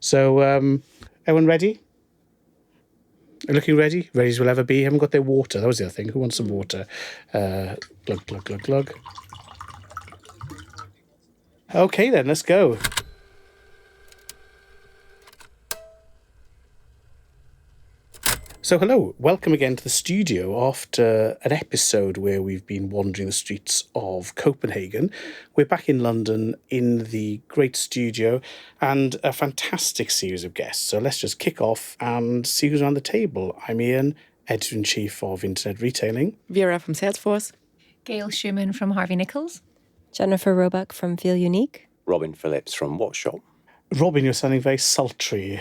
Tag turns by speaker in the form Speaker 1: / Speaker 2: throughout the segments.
Speaker 1: So, everyone ready? Looking ready? Ready as we'll ever be. Haven't got their water. That was the other thing. Who wants some water? Glug, glug, glug, glug. Okay then, let's go. So hello, welcome again to the studio after an episode where we've been wandering the streets of Copenhagen. We're back in London in the great studio and a fantastic series of guests. So let's just kick off and see who's around the table. I'm Ian, Editor-in-Chief of Internet Retailing.
Speaker 2: Vera from Salesforce.
Speaker 3: Gail Shuman from Harvey Nichols.
Speaker 4: Jennifer Roebuck from Feelunique.
Speaker 5: Robin Phillips from Watchshop.
Speaker 1: Robin, you're sounding very sultry.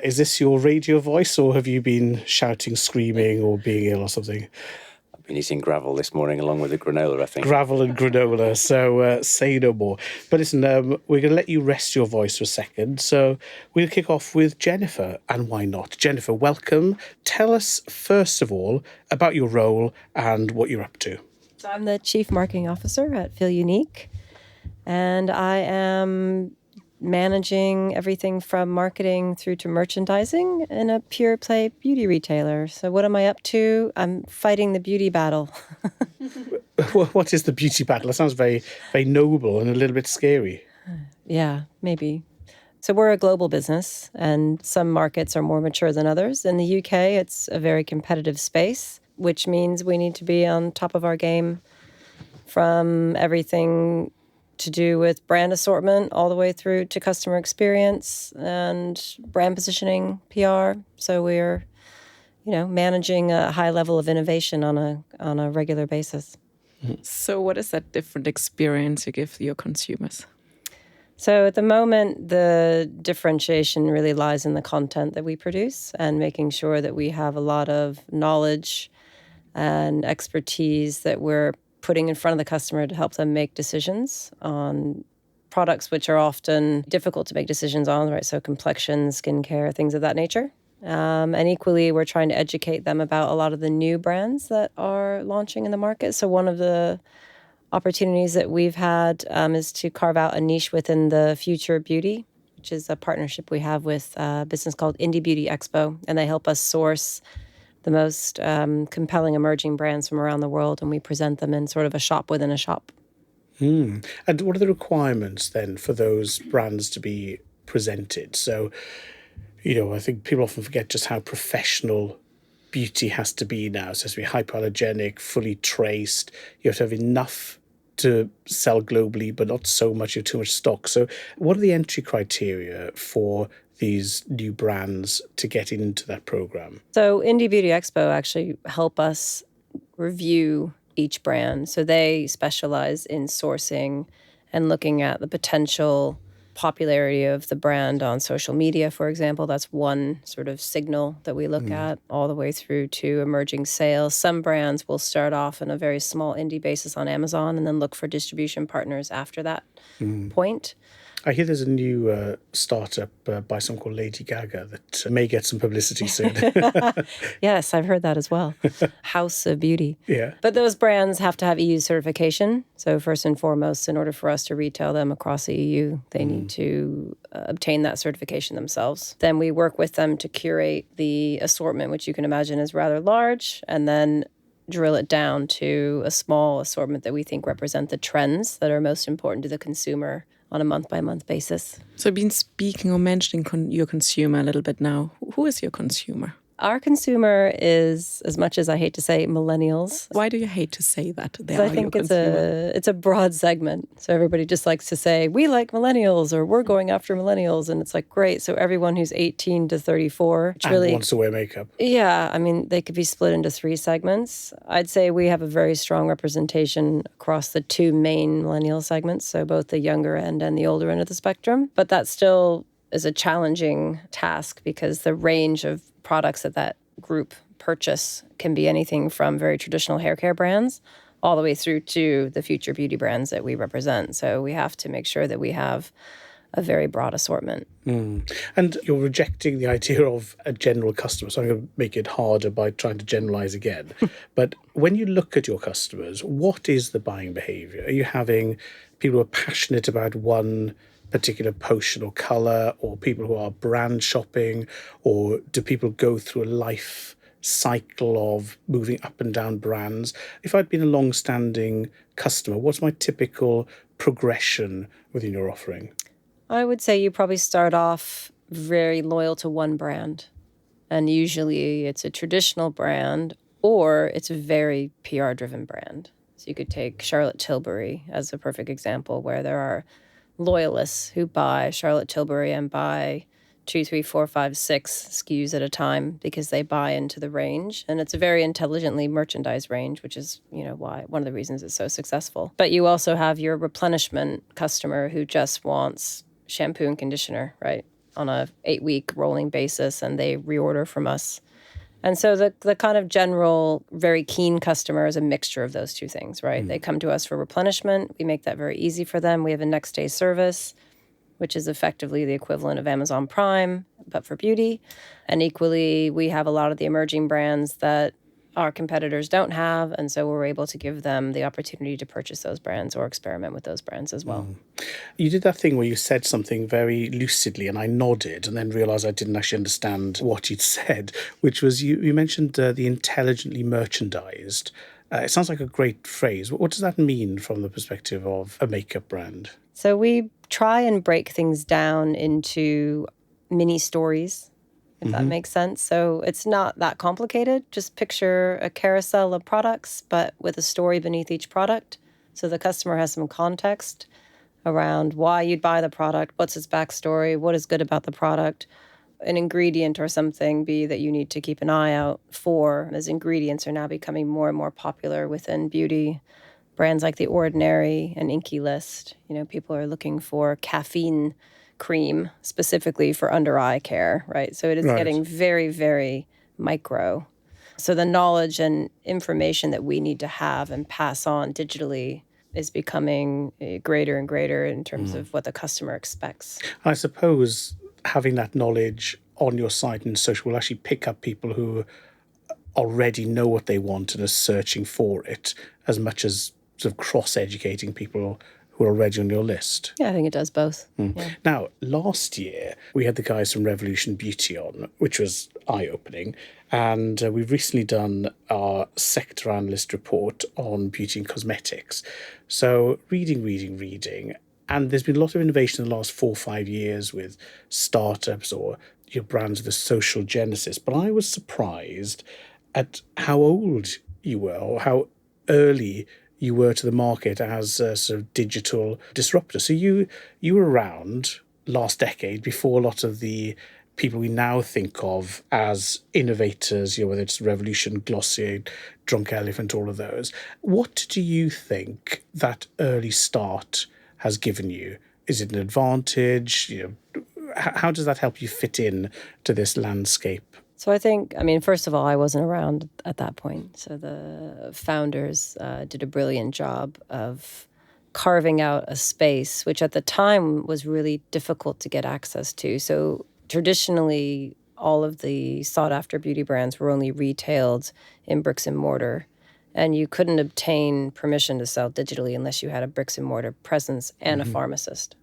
Speaker 1: Is this your radio voice, or have you been shouting, screaming, or being ill or something?
Speaker 5: I've been eating gravel this morning along with the granola, I think.
Speaker 1: Gravel and granola, so say no more. But listen, we're going to let you rest your voice for a second. So we'll kick off with Jennifer, and why not? Jennifer, welcome. Tell us, first of all, about your role and what you're up to.
Speaker 4: So I'm the Chief Marketing Officer at Feelunique, and I am managing everything from marketing through to merchandising in a pure play beauty retailer. So what am I up to? I'm fighting the beauty battle.
Speaker 1: What is the beauty battle? That sounds very, very noble and a little bit scary.
Speaker 4: Yeah, maybe. So we're a global business, and some markets are more mature than others. In the UK, it's a very competitive space, which means we need to be on top of our game from everything to do with brand assortment all the way through to customer experience and brand positioning, PR. So we're, managing a high level of innovation on a regular basis.
Speaker 2: So what is that different experience you give your consumers?
Speaker 4: So at the moment, the differentiation really lies in the content that we produce and making sure that we have a lot of knowledge and expertise that we're putting in front of the customer to help them make decisions on products which are often difficult to make decisions on, right? So complexion, skincare, things of that nature. And equally, we're trying to educate them about a lot of the new brands that are launching in the market. So one of the opportunities that we've had is to carve out a niche within the future beauty, which is a partnership we have with a business called Indie Beauty Expo. And they help us source the most compelling emerging brands from around the world, and we present them in sort of a shop within a shop.
Speaker 1: And what are the requirements then for those brands to be presented? So, I think people often forget just how professional beauty has to be now. So it has to be hypoallergenic, fully traced. You have to have enough to sell globally, but not so much, you have too much stock. So what are the entry criteria for these new brands to get into that program?
Speaker 4: So Indie Beauty Expo actually help us review each brand. So they specialize in sourcing and looking at the potential popularity of the brand on social media, for example. That's one sort of signal that we look at, all the way through to emerging sales. Some brands will start off on a very small indie basis on Amazon and then look for distribution partners after that point.
Speaker 1: I hear there's a new startup by someone called Lady Gaga that may get some publicity soon.
Speaker 4: Yes, I've heard that as well. House of Beauty.
Speaker 1: Yeah.
Speaker 4: But those brands have to have EU certification. So first and foremost, in order for us to retail them across the EU, they need to obtain that certification themselves. Then we work with them to curate the assortment, which you can imagine is rather large, and then drill it down to a small assortment that we think represent the trends that are most important to the consumer on a month-by-month basis.
Speaker 2: So I've been speaking or mentioning your consumer a little bit now. Who is your consumer?
Speaker 4: Our consumer is, as much as I hate to say, millennials.
Speaker 2: Why do you hate to say that?
Speaker 4: I think it's a broad segment. So everybody just likes to say, we like millennials, or we're going after millennials. And it's like, great. So everyone who's 18 to 34.
Speaker 1: And really wants to wear makeup.
Speaker 4: Yeah. I mean, they could be split into three segments. I'd say we have a very strong representation across the two main millennial segments. So both the younger end and the older end of the spectrum. But that still is a challenging task because the range of products that group purchase can be anything from very traditional hair care brands all the way through to the future beauty brands that we represent. So we have to make sure that we have a very broad assortment.
Speaker 1: And you're rejecting the idea of a general customer. So I'm going to make it harder by trying to generalize again. But when you look at your customers, what is the buying behavior? Are you having people who are passionate about one particular potion or colour, or people who are brand shopping, or do people go through a life cycle of moving up and down brands? If I'd been a long-standing customer, what's my typical progression within your offering?
Speaker 4: I would say you probably start off very loyal to one brand. And usually it's a traditional brand or it's a very PR-driven brand. So you could take Charlotte Tilbury as a perfect example, where there are loyalists who buy Charlotte Tilbury and buy 2, 3, 4, 5, 6 SKUs at a time because they buy into the range. And it's a very intelligently merchandised range, which is, why one of the reasons it's so successful. But you also have your replenishment customer who just wants shampoo and conditioner, right, on a 8-week rolling basis, and they reorder from us. And so the kind of general, very keen customer is a mixture of those two things, right? They come to us for replenishment. We make that very easy for them. We have a next day service, which is effectively the equivalent of Amazon Prime, but for beauty. And equally, we have a lot of the emerging brands that our competitors don't have, and so we're able to give them the opportunity to purchase those brands or experiment with those brands as well.
Speaker 1: You did that thing where you said something very lucidly and I nodded and then realised I didn't actually understand what you'd said, which was you mentioned the intelligently merchandised. It sounds like a great phrase. What does that mean from the perspective of a makeup brand?
Speaker 4: So we try and break things down into mini stories, if that makes sense. So it's not that complicated. Just picture a carousel of products, but with a story beneath each product. So the customer has some context around why you'd buy the product, what's its backstory, what is good about the product, an ingredient or something that you need to keep an eye out for, as ingredients are now becoming more and more popular within beauty. Brands like The Ordinary and Inky List, people are looking for caffeine cream specifically for under eye care, right? So it is getting very, very micro. So the knowledge and information that we need to have and pass on digitally is becoming greater and greater in terms of what the customer expects.
Speaker 1: I suppose having that knowledge on your site and social will actually pick up people who already know what they want and are searching for it, as much as sort of cross-educating people who are already on your list.
Speaker 4: Yeah, I think it does both. Yeah.
Speaker 1: Now, last year, we had the guys from Revolution Beauty on, which was eye-opening, and we've recently done our sector analyst report on beauty and cosmetics. So reading, and there's been a lot of innovation in the last 4 or 5 years with startups or your brands with a social genesis. But I was surprised at how old you were, or how early you were to the market as a sort of digital disruptor. So you were around last decade before a lot of the people we now think of as innovators, whether it's Revolution, Glossier, Drunk Elephant, all of those. What do you think that early start has given you? Is it an advantage? How does that help you fit in to this landscape?
Speaker 4: So I think, first of all, I wasn't around at that point. So the founders did a brilliant job of carving out a space, which at the time was really difficult to get access to. So traditionally, all of the sought-after beauty brands were only retailed in bricks and mortar. And you couldn't obtain permission to sell digitally unless you had a bricks and mortar presence and a pharmacist.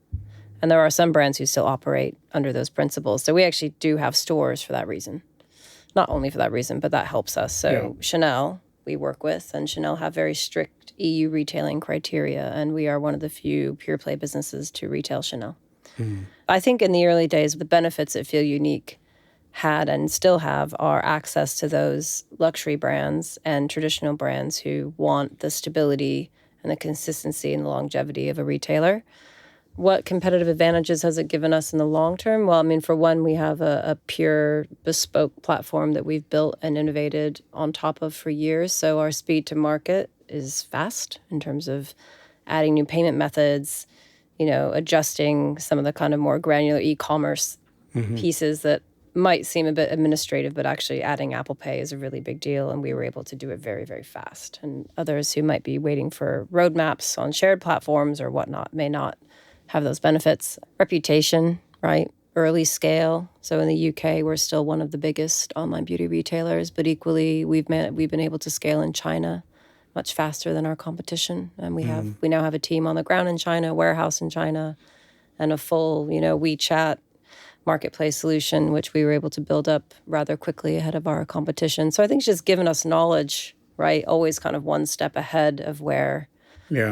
Speaker 4: And there are some brands who still operate under those principles. So we actually do have stores for that reason. Not only for that reason, but that helps us. So Chanel, we work with, and Chanel have very strict EU retailing criteria, and we are one of the few pure play businesses to retail Chanel. I think in the early days, the benefits that Feelunique had and still have are access to those luxury brands and traditional brands who want the stability and the consistency and the longevity of a retailer. What competitive advantages has it given us in the long term? Well, for one, we have a pure bespoke platform that we've built and innovated on top of for years. So our speed to market is fast in terms of adding new payment methods, adjusting some of the kind of more granular e-commerce pieces that might seem a bit administrative, but actually adding Apple Pay is a really big deal, and we were able to do it very, very fast. And others who might be waiting for roadmaps on shared platforms or whatnot may not have those benefits. Reputation, right? Early scale. So in the UK, we're still one of the biggest online beauty retailers, but equally, we've been able to scale in China much faster than our competition. And we now have a team on the ground in China, a warehouse in China, and a full, WeChat marketplace solution, which we were able to build up rather quickly ahead of our competition. So I think it's just given us knowledge, right? Always kind of one step ahead of where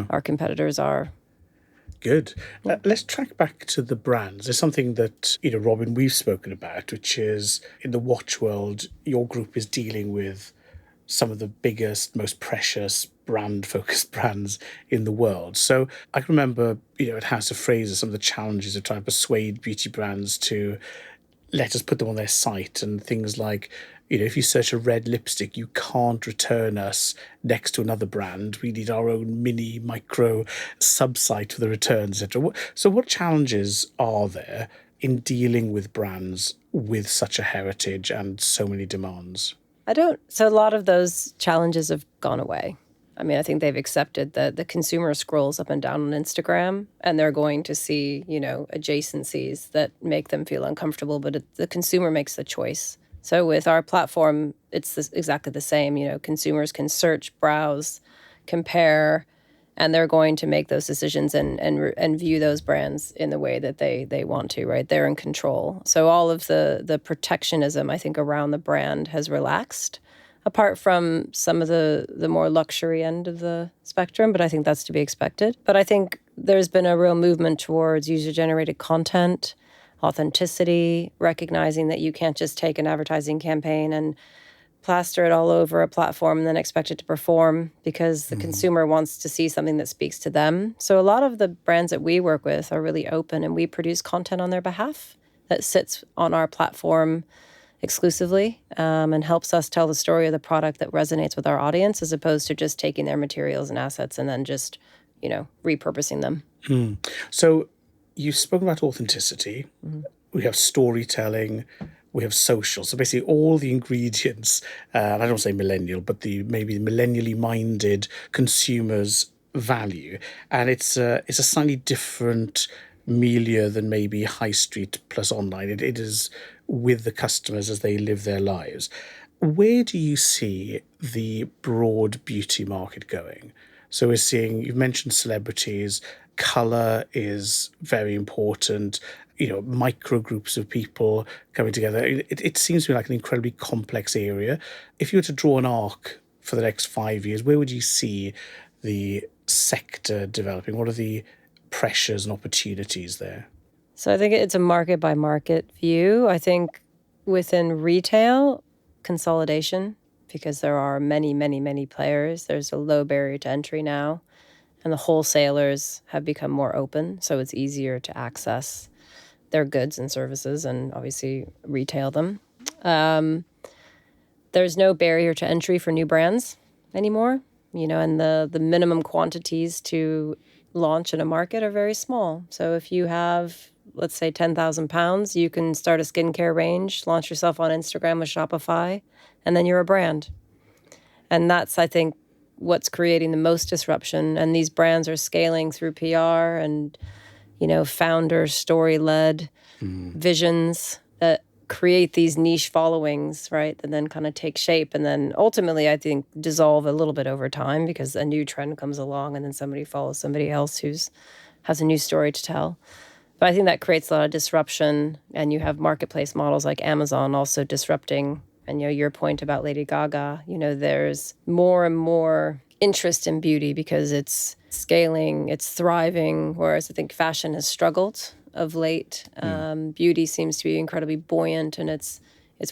Speaker 4: our competitors are.
Speaker 1: Good. Let's track back to the brands. There's something that, Robin, we've spoken about, which is in the watch world, your group is dealing with some of the biggest, most precious brand-focused brands in the world. So I can remember, at House of Fraser, some of the challenges of trying to persuade beauty brands to let us put them on their site, and things like, if you search a red lipstick, you can't return us next to another brand. We need our own mini micro sub-site for the returns, etc. So what challenges are there in dealing with brands with such a heritage and so many demands?
Speaker 4: So a lot of those challenges have gone away. I mean, I think they've accepted that the consumer scrolls up and down on Instagram and they're going to see, adjacencies that make them feel uncomfortable, but the consumer makes the choice. So with our platform, it's exactly the same. Consumers can search, browse, compare, and they're going to make those decisions and view those brands in the way that they want to, right? They're in control. So all of the protectionism, I think, around the brand has relaxed, apart from some of the more luxury end of the spectrum, but I think that's to be expected. But I think there's been a real movement towards user-generated content, authenticity, recognizing that you can't just take an advertising campaign and plaster it all over a platform and then expect it to perform, because the consumer wants to see something that speaks to them. So a lot of the brands that we work with are really open, and we produce content on their behalf that sits on our platform exclusively, and helps us tell the story of the product that resonates with our audience, as opposed to just taking their materials and assets and then just, repurposing them.
Speaker 1: So you've spoken about authenticity. We have storytelling. We have social. So basically all the ingredients, and I don't say millennial, but maybe millennially minded consumers value. And it's a slightly different milieu than maybe high street plus online. It is with the customers as they live their lives. Where do you see the broad beauty market going? So we're seeing, you've mentioned celebrities, colour is very important, micro groups of people coming together. It seems to me like an incredibly complex area. If you were to draw an arc for the next 5 years, where would you see the sector developing? What are the pressures and opportunities there?
Speaker 4: So I think it's a market by market view. I think within retail, consolidation, because there are many, many, many players. There's a low barrier to entry now, and the wholesalers have become more open, so it's easier to access their goods and services and obviously retail them. There's no barrier to entry for new brands anymore, and the minimum quantities to launch in a market are very small. So if you have, let's say, £10,000, you can start a skincare range, launch yourself on Instagram with Shopify, and then you're a brand. And that's, I think, what's creating the most disruption. And these brands are scaling through PR and, founder story-led visions that create these niche followings, right? That then kind of take shape and then ultimately, I think, dissolve a little bit over time, because a new trend comes along and then somebody follows somebody else has a new story to tell. But I think that creates a lot of disruption, and you have marketplace models like Amazon also disrupting. And, your point about Lady Gaga, there's more and more interest in beauty because it's scaling, it's thriving, whereas I think fashion has struggled of late. Beauty seems to be incredibly buoyant, and it's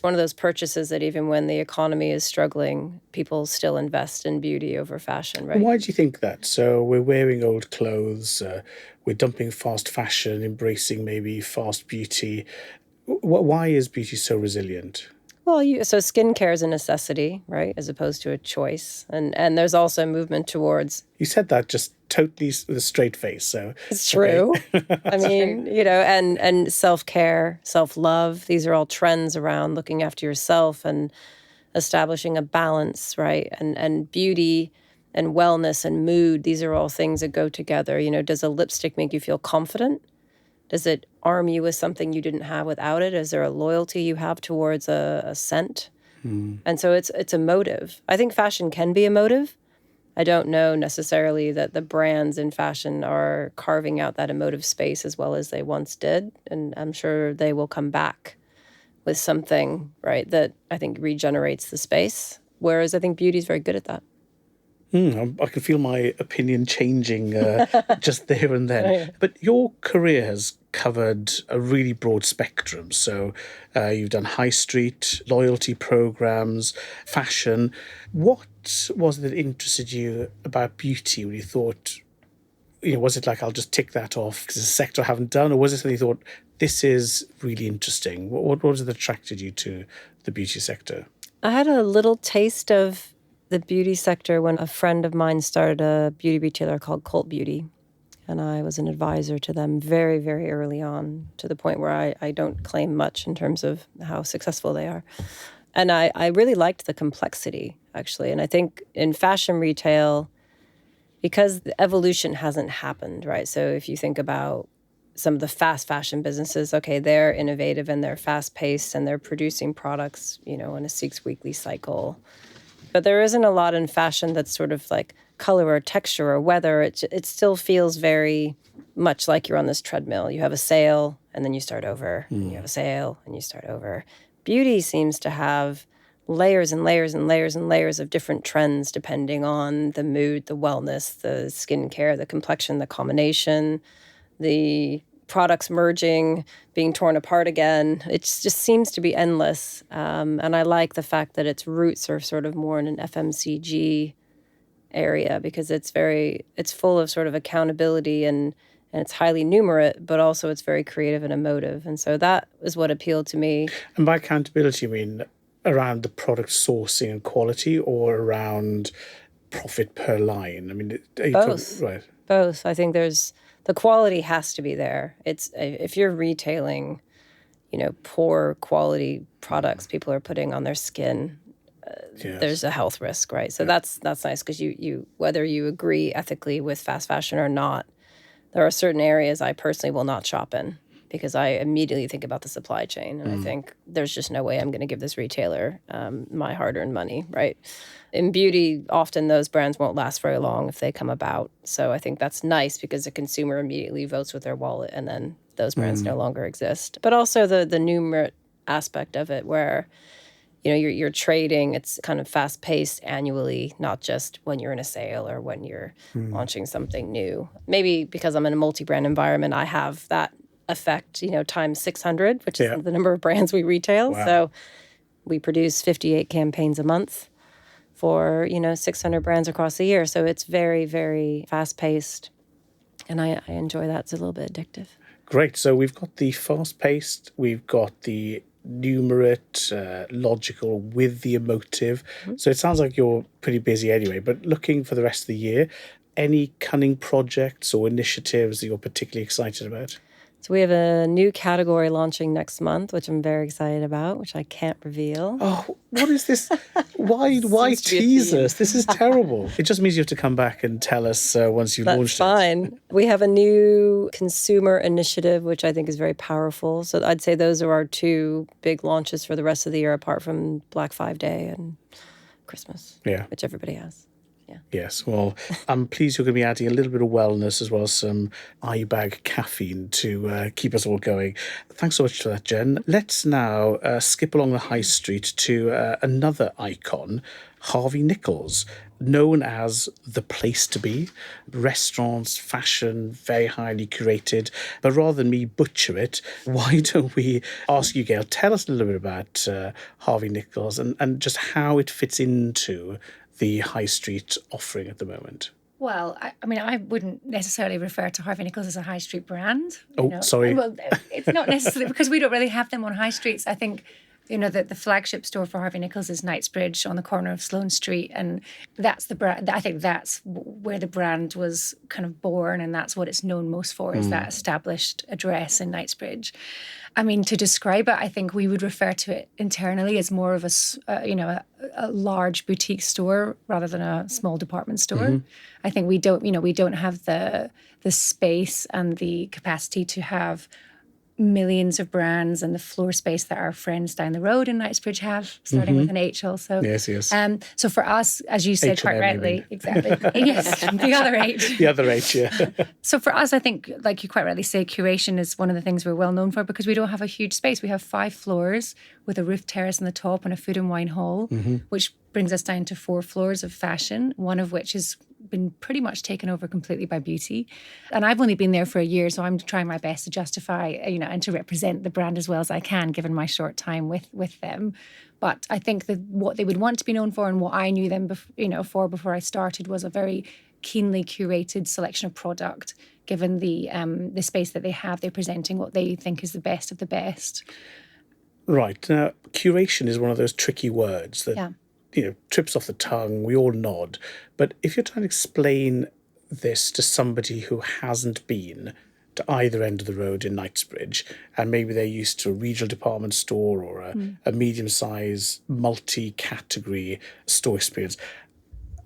Speaker 4: one of those purchases that even when the economy is struggling, people still invest in beauty over fashion, right?
Speaker 1: Why do you think that? So we're wearing old clothes, we're dumping fast fashion, embracing maybe fast beauty. Why is beauty so resilient?
Speaker 4: Well, so skincare is a necessity, right, as opposed to a choice. And there's also a movement towards...
Speaker 1: You said that just totally with a straight face, so...
Speaker 4: It's true. Okay. I mean, and self-care, self-love, these are all trends around looking after yourself and establishing a balance, right? And beauty and wellness and mood, these are all things that go together. Does a lipstick make you feel confident? Does it arm you with something you didn't have without it? Is there a loyalty you have towards a scent? And so it's a motive. I think fashion can be a motive. I don't know necessarily that the brands in fashion are carving out that emotive space as well as they once did. And I'm sure they will come back with something, right, that I think regenerates the space. Whereas I think beauty is very good at that.
Speaker 1: I can feel my opinion changing just there and then.
Speaker 4: Right.
Speaker 1: But your career has covered a really broad spectrum. So you've done high street, loyalty programs, fashion. What was it that interested you about beauty when you thought, was it like, I'll just tick that off because it's a sector I haven't done? Or was it something you thought, this is really interesting? What was it that attracted you to the beauty sector?
Speaker 4: I had a little taste of the beauty sector when a friend of mine started a beauty retailer called Cult Beauty. And I was an advisor to them very, very early on, to the point where I don't claim much in terms of how successful they are. And I really liked the complexity, actually. And I think in fashion retail, because the evolution hasn't happened, right? So if you think about some of the fast fashion businesses, okay, they're innovative and they're fast-paced and they're producing products, in a 6-weekly cycle. But there isn't a lot in fashion that's sort of like color or texture or weather. It still feels very much like you're on this treadmill. You have a sale and then you start over. And you have a sale and you start over. Beauty seems to have layers and layers and layers and layers of different trends depending on the mood, the wellness, the skincare, the complexion, the combination, the products merging, being torn apart again. It just seems to be endless. And I like the fact that its roots are sort of more in an FMCG area because it's full of sort of accountability and it's highly numerate, but also it's very creative and emotive. And so that is what appealed to me.
Speaker 1: And by accountability, I mean around the product sourcing and quality or around profit per line? I mean,
Speaker 4: both.
Speaker 1: Right.
Speaker 4: Both. I think the quality has to be there. It's if you're retailing, poor quality products people are putting on their skin,
Speaker 1: Yes.
Speaker 4: there's a health risk, right? So that's nice because you whether you agree ethically with fast fashion or not, there are certain areas I personally will not shop in because I immediately think about the supply chain. And I think there's just no way I'm going to give this retailer my hard-earned money, right? In beauty, often those brands won't last very long if they come about. So I think that's nice because the consumer immediately votes with their wallet and then those brands no longer exist. But also the numerate aspect of it where, you're trading, it's kind of fast-paced annually, not just when you're in a sale or when you're launching something new. Maybe because I'm in a multi-brand environment, I have that effect, times 600, which is the number of brands we retail.
Speaker 1: Wow.
Speaker 4: So we produce 58 campaigns a month for, 600 brands across the year. So it's very, very fast-paced. And I enjoy that. It's a little bit addictive.
Speaker 1: Great. So we've got the fast-paced, we've got the numerate, logical with the emotive. So it sounds like you're pretty busy anyway, but looking for the rest of the year, any cunning projects or initiatives that you're particularly excited about?
Speaker 4: So we have a new category launching next month, which I'm very excited about, which I can't reveal.
Speaker 1: Oh, what is this? Why tease us? This is terrible. It just means you have to come back and tell us once you've launched it.
Speaker 4: That's fine. We have a new consumer initiative, which I think is very powerful. So I'd say those are our two big launches for the rest of the year, apart from Black 5 Day and Christmas, which everybody has. Yeah.
Speaker 1: Yes, well, I'm pleased you're going to be adding a little bit of wellness as well as some eye bag caffeine to keep us all going. Thanks so much for that, Jen. Let's now skip along the high street to another icon, Harvey Nichols, known as the place to be. Restaurants, fashion, very highly curated. But rather than me butcher it, why don't we ask you, Gail, tell us a little bit about Harvey Nichols and just how it fits into the high street offering at the moment?
Speaker 3: Well, I wouldn't necessarily refer to Harvey Nichols as a high street brand.
Speaker 1: Sorry.
Speaker 3: Well, it's not necessarily because we don't really have them on high streets. I think, that the flagship store for Harvey Nichols is Knightsbridge on the corner of Sloane Street. And that's the brand. I think that's where the brand was kind of born. And that's what it's known most for is that established address in Knightsbridge. To describe it, I think we would refer to it internally as more of a large boutique store rather than a small department store. I think we don't have the space and the capacity to have millions of brands and the floor space that our friends down the road in Knightsbridge have, starting with an H also.
Speaker 1: Yes, yes.
Speaker 3: So for us, as you said
Speaker 1: H&M,
Speaker 3: quite
Speaker 1: you
Speaker 3: rightly,
Speaker 1: mean.
Speaker 3: exactly. Yes, the other H.
Speaker 1: The other H, yeah.
Speaker 3: So for us, I think, like you quite rightly say, curation is one of the things we're well known for because we don't have a huge space. We have 5 floors with a roof terrace on the top and a food and wine hall, which brings us down to 4 floors of fashion, one of which has been pretty much taken over completely by beauty. And I've only been there for a year, so I'm trying my best to justify, and to represent the brand as well as I can, given my short time with them. But I think that what they would want to be known for and what I knew them, for before I started was a very keenly curated selection of product. Given the space that they have, they're presenting what they think is the best of the best.
Speaker 1: Right. Now, curation is one of those tricky words that, trips off the tongue. We all nod. But if you're trying to explain this to somebody who hasn't been to either end of the road in Knightsbridge, and maybe they're used to a regional department store or a medium-sized multi-category store experience,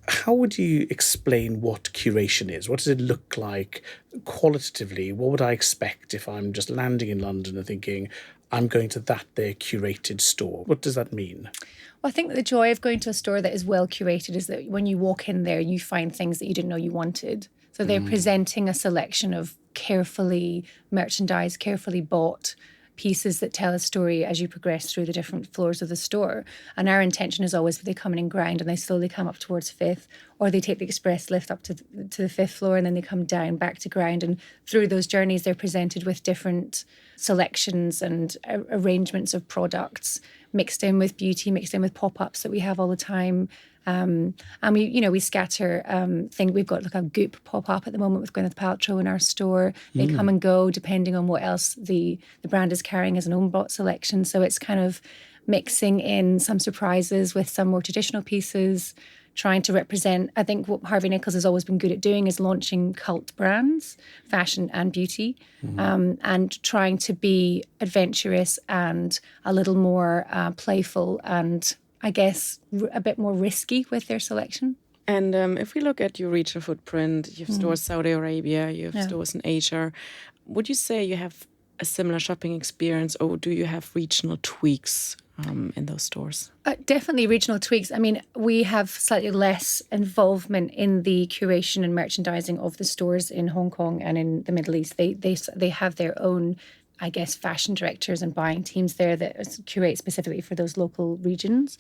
Speaker 1: how would you explain what curation is? What does it look like qualitatively? What would I expect if I'm just landing in London and thinking, I'm going to that there curated store? What does that mean?
Speaker 3: Well, I think the joy of going to a store that is well curated is that when you walk in there, you find things that you didn't know you wanted. So they're presenting a selection of carefully merchandised, carefully bought pieces that tell a story as you progress through the different floors of the store. And our intention is always they come in ground and they slowly come up towards 5th, or they take the express lift up to the 5th floor and then they come down back to ground. And through those journeys, they're presented with different selections and arrangements of products mixed in with beauty, mixed in with pop-ups that we have all the time. And we scatter things. We've got like a Goop pop-up at the moment with Gwyneth Paltrow in our store. They come and go depending on what else the brand is carrying as an own bought selection. So it's kind of mixing in some surprises with some more traditional pieces, trying to represent, I think what Harvey Nichols has always been good at doing is launching cult brands, fashion and beauty, and trying to be adventurous and a little more playful and, I guess, a bit more risky with their selection.
Speaker 2: And if we look at your regional footprint, you have stores in Saudi Arabia, you have stores in Asia. Would you say you have a similar shopping experience, or do you have regional tweaks in those stores?
Speaker 3: Definitely regional tweaks. I mean, we have slightly less involvement in the curation and merchandising of the stores in Hong Kong and in the Middle East. They have their own, I guess, fashion directors and buying teams there that curate specifically for those local regions.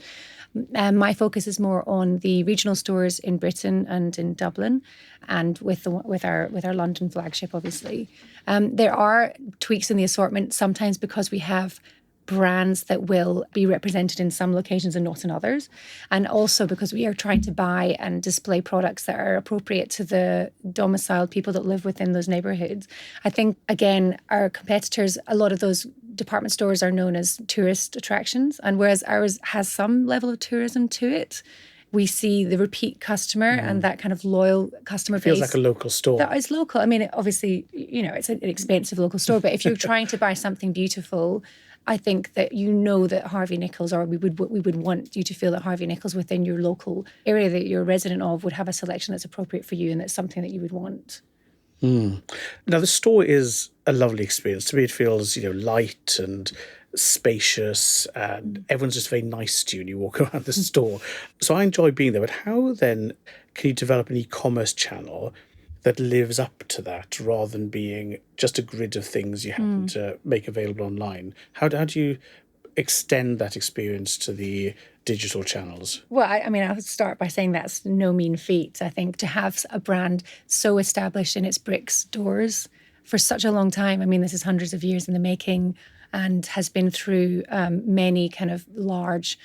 Speaker 3: My focus is more on the regional stores in Britain and in Dublin, and with our London flagship, obviously. There are tweaks in the assortment sometimes because we have brands that will be represented in some locations and not in others. And also because we are trying to buy and display products that are appropriate to the domiciled people that live within those neighbourhoods. I think, again, our competitors, a lot of those department stores are known as tourist attractions. And whereas ours has some level of tourism to it, we see the repeat customer and that kind of loyal customer base.
Speaker 1: Feels like a local store.
Speaker 3: That is local. I mean, obviously, it's an expensive local store, but if you're trying to buy something beautiful, I think that that Harvey Nichols, or we would want you to feel that Harvey Nichols within your local area that you're a resident of would have a selection that's appropriate for you and that's something that you would want.
Speaker 1: Now, the store is a lovely experience. To me, it feels, light and spacious, and everyone's just very nice to you when you walk around the store. So I enjoy being there. But how then can you develop an e-commerce channel that lives up to that rather than being just a grid of things you happen to make available online? How do you extend that experience to the digital channels?
Speaker 3: Well, I mean, I'll start by saying that's no mean feat. I think to have a brand so established in its bricks doors for such a long time, I mean, this is hundreds of years in the making and has been through many kind of large,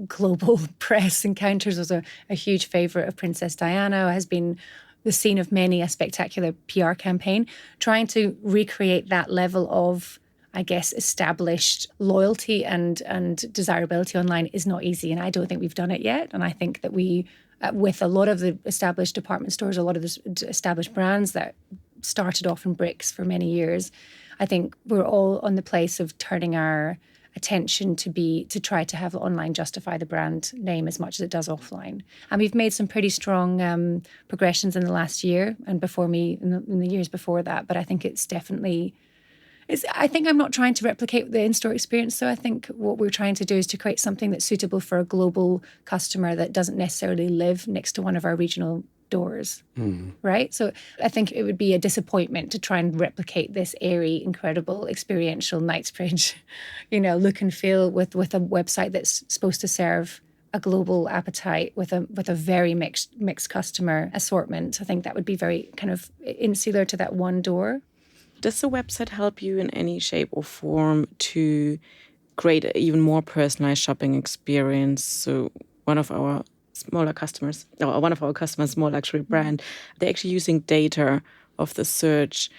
Speaker 3: global press encounters. Was a huge favourite of Princess Diana, has been the scene of many a spectacular PR campaign. Trying to recreate that level of, I guess, established loyalty and desirability online is not easy. And I don't think we've done it yet. And I think that we, with a lot of the established department stores, a lot of the established brands that started off in bricks for many years, I think we're all on the place of turning our attention to try to have online justify the brand name as much as it does offline. And we've made some pretty strong progressions in the last year and before me in the years before that. But I think it's definitely I think I'm not trying to replicate the in-store experience. So I think what we're trying to do is to create something that's suitable for a global customer that doesn't necessarily live next to one of our regional doors, right? So I think it would be a disappointment to try and replicate this airy, incredible, experiential Knightsbridge, look and feel with a website that's supposed to serve a global appetite with a very mixed customer assortment. I think that would be very kind of insular to that one door.
Speaker 2: Does the website help you in any shape or form to create an even more personalized shopping experience? So one of our customers, small luxury brand, they're actually using data of the search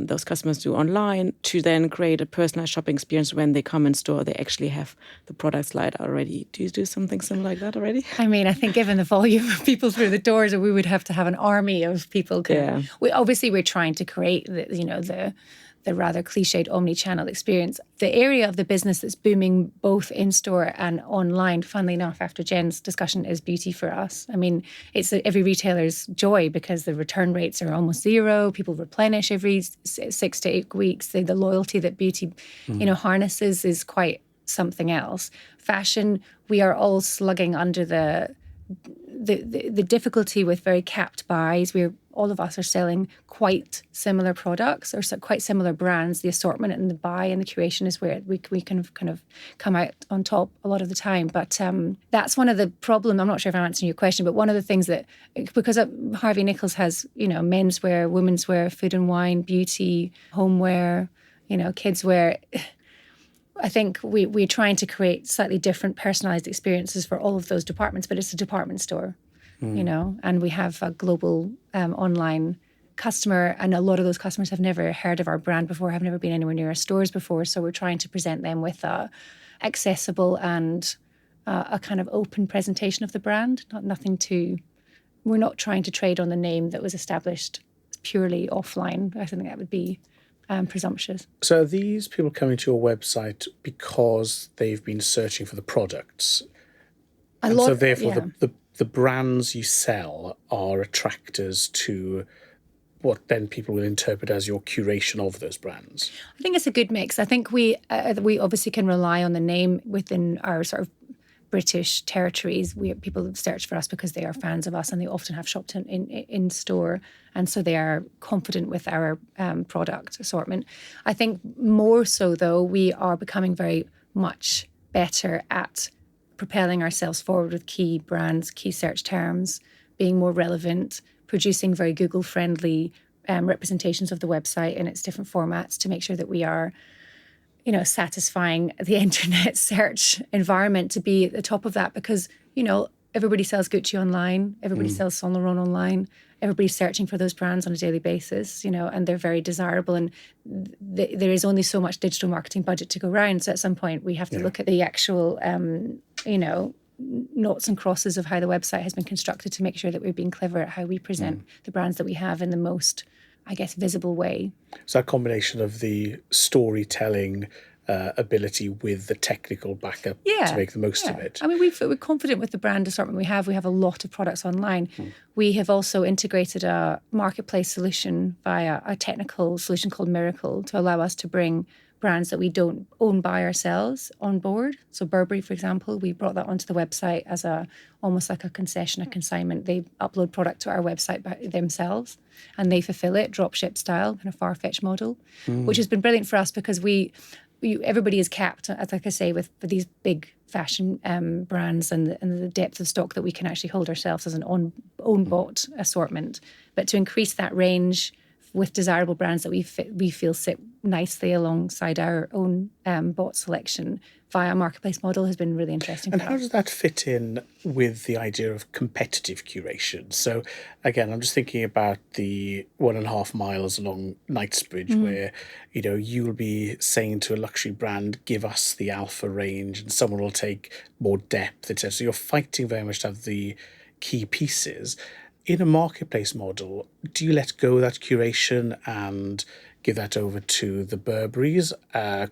Speaker 2: those customers do online to then create a personalized shopping experience. When they come in store, they actually have the products laid out already. Do you do something similar like that already?
Speaker 3: I mean, I think given the volume of people through the doors, we would have to have an army of people. We're trying to create the rather cliched omni-channel experience. The area of the business that's booming both in-store and online, funnily enough, after Jen's discussion, is beauty for us. I mean, it's every retailer's joy because the return rates are almost zero. People replenish every 6 to 8 weeks. The loyalty that beauty, harnesses is quite something else. Fashion, we are all slugging under the difficulty with very capped buys. All of us are selling quite similar products or quite similar brands. The assortment and the buy and the curation is where we can kind of come out on top a lot of the time. But that's one of the problems. I'm not sure if I'm answering your question, but one of the things that, because Harvey Nichols has, menswear, women's wear, food and wine, beauty, homeware, kids wear. I think we're trying to create slightly different personalized experiences for all of those departments, but it's a department store. And we have a global online customer, and a lot of those customers have never heard of our brand before, have never been anywhere near our stores before. So we're trying to present them with a accessible and a kind of open presentation of the brand. We're not trying to trade on the name that was established purely offline. I think that would be presumptuous.
Speaker 1: So are these people coming to your website because they've been searching for the products? The brands you sell are attractors to what then people will interpret as your curation of those brands.
Speaker 3: I think it's a good mix. I think we obviously can rely on the name within our sort of British territories. People search for us because they are fans of us and they often have shopped in store, and so they are confident with our product assortment. I think more so though, we are becoming very much better at propelling ourselves forward with key brands, key search terms, being more relevant, producing very Google-friendly representations of the website in its different formats to make sure that we are, satisfying the internet search environment to be at the top of that, because, everybody sells Gucci online, everybody sells Saint Laurent online, everybody's searching for those brands on a daily basis, and they're very desirable. And there is only so much digital marketing budget to go around. So at some point we have to look at the actual, noughts and crosses of how the website has been constructed to make sure that we're being clever at how we present the brands that we have in the most, I guess, visible way.
Speaker 1: So that combination of the storytelling ability with the technical backup to make the most of it.
Speaker 3: I mean, we're confident with the brand assortment we have. We have a lot of products online. We have also integrated a marketplace solution via a technical solution called Miracle to allow us to bring brands that we don't own by ourselves on board. So Burberry, for example, we brought that onto the website as almost like a concession, a consignment. They upload product to our website by themselves and they fulfill it, dropship style, kind of far-fetched model, which has been brilliant for us because everybody is capped, like I say, with these big fashion brands and the depth of stock that we can actually hold ourselves as an own bought assortment. But to increase that range with desirable brands that we feel sit nicely alongside our own bought selection via a marketplace model has been really interesting.
Speaker 1: And how does that fit in with the idea of competitive curation? So again, I'm just thinking about the 1.5 miles along Knightsbridge where, you'll be saying to a luxury brand, give us the alpha range, and someone will take more depth, etc. So you're fighting very much to have the key pieces. In a marketplace model, do you let go of that curation and give that over to the Burberrys?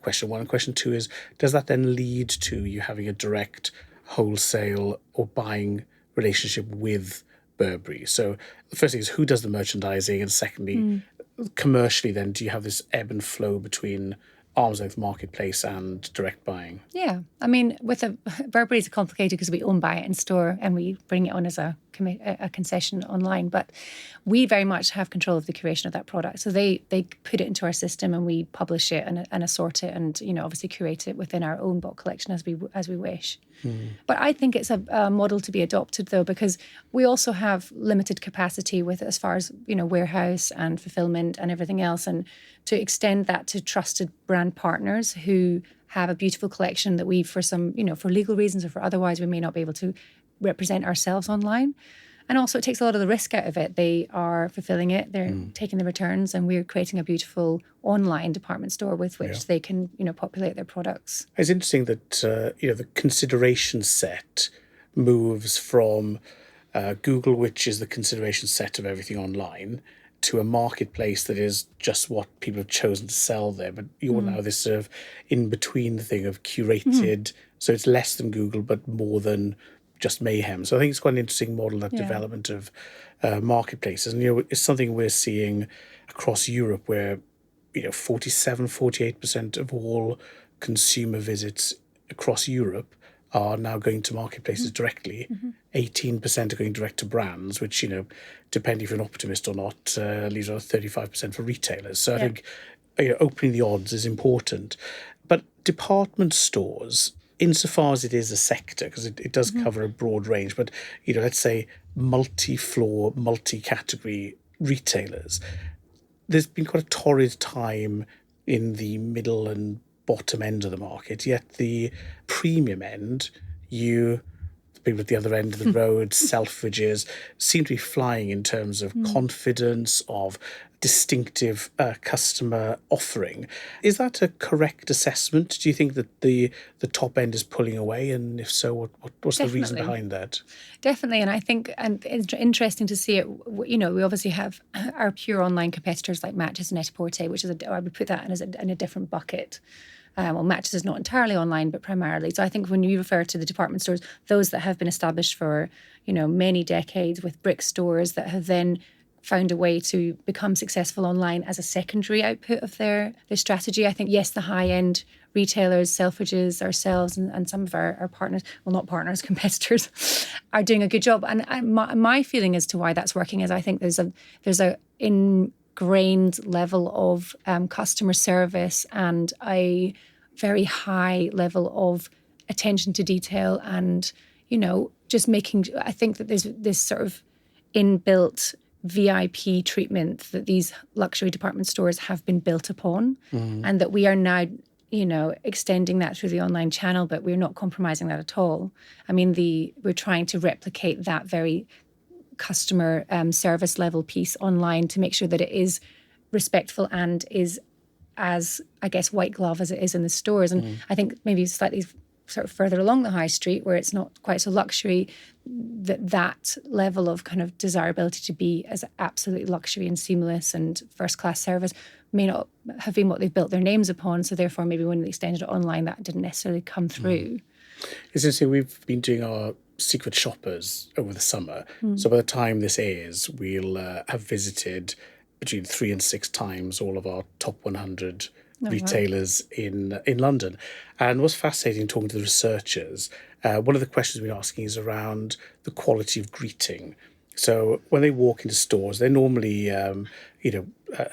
Speaker 1: Question one. And question two is, does that then lead to you having a direct wholesale or buying relationship with Burberry? So the first thing is, who does the merchandising? And secondly, commercially then, do you have this ebb and flow between arm's length marketplace and direct buying?
Speaker 3: Yeah, I mean, Burberry's complicated because we own buy it in store and we bring it on as a concession online. But we very much have control of the curation of that product. So they put it into our system and we publish it and assort it and, you know, obviously curate it within our own bulk collection as we wish. But I think it's a model to be adopted, though, because we also have limited capacity with as far as, you know, warehouse and fulfillment and everything else. And to extend that to trusted brand partners who have a beautiful collection that we, for some, you know, for legal reasons or for otherwise, we may not be able to represent ourselves online. And also it takes a lot of the risk out of it. They are fulfilling it, they're taking the returns, and we're creating a beautiful online department store with which they can, you know, populate their products.
Speaker 1: It's interesting that, you know, the consideration set moves from Google, which is the consideration set of everything online, to a marketplace that is just what people have chosen to sell there. But you're now this sort of in-between thing of curated, so it's less than Google, but more than just mayhem. So I think it's quite an interesting model, that development of marketplaces. And, you know, it's something we're seeing across Europe where, you know, 48% of all consumer visits across Europe are now going to marketplaces directly. 18% are going direct to brands, which, you know, depending if you're an optimist or not, leaves out 35% for retailers. So I think, you know, opening the odds is important. But department stores, insofar as it is a sector, because it does cover a broad range, but, you know, let's say multi-floor, multi-category retailers, there's been quite a torrid time in the middle and bottom end of the market, yet the premium end, the people at the other end of the road, Selfridges, seem to be flying in terms of confidence, of distinctive customer offering. Is that a correct assessment? Do you think that the top end is pulling away? And if so, what's the reason behind that?
Speaker 3: Definitely. And I think, and it's interesting to see it, you know, we obviously have our pure online competitors like Matches and Net-a-Porter, which is, I would put that in a different bucket. Well, Matches is not entirely online, but primarily. So I think when you refer to the department stores, those that have been established for, you know, many decades with brick stores that have then found a way to become successful online as a secondary output of their strategy. I think, yes, the high-end retailers, Selfridges, ourselves, and some of our partners, well, not partners, competitors, are doing a good job. And my feeling as to why that's working is I think there's a ingrained level of customer service and a very high level of attention to detail and, you know, just making, I think that there's this sort of inbuilt VIP treatment that these luxury department stores have been built upon, and that we are now, you know, extending that through the online channel, but we're not compromising that at all. I mean, we're trying to replicate that very customer service level piece online to make sure that it is respectful and is as, I guess, white glove as it is in the stores. And I think maybe slightly sort of further along the high street where it's not quite so luxury, that level of kind of desirability to be as absolutely luxury and seamless and first class service may not have been what they've built their names upon. So therefore, maybe when they extended it online, that didn't necessarily come through.
Speaker 1: It's interesting, we've been doing our secret shoppers over the summer. So by the time this airs, we'll have visited between 3 and 6 times all of our top 100 retailers in London. And what's fascinating talking to the researchers, one of the questions we're asking is around the quality of greeting. So when they walk into stores, they're normally,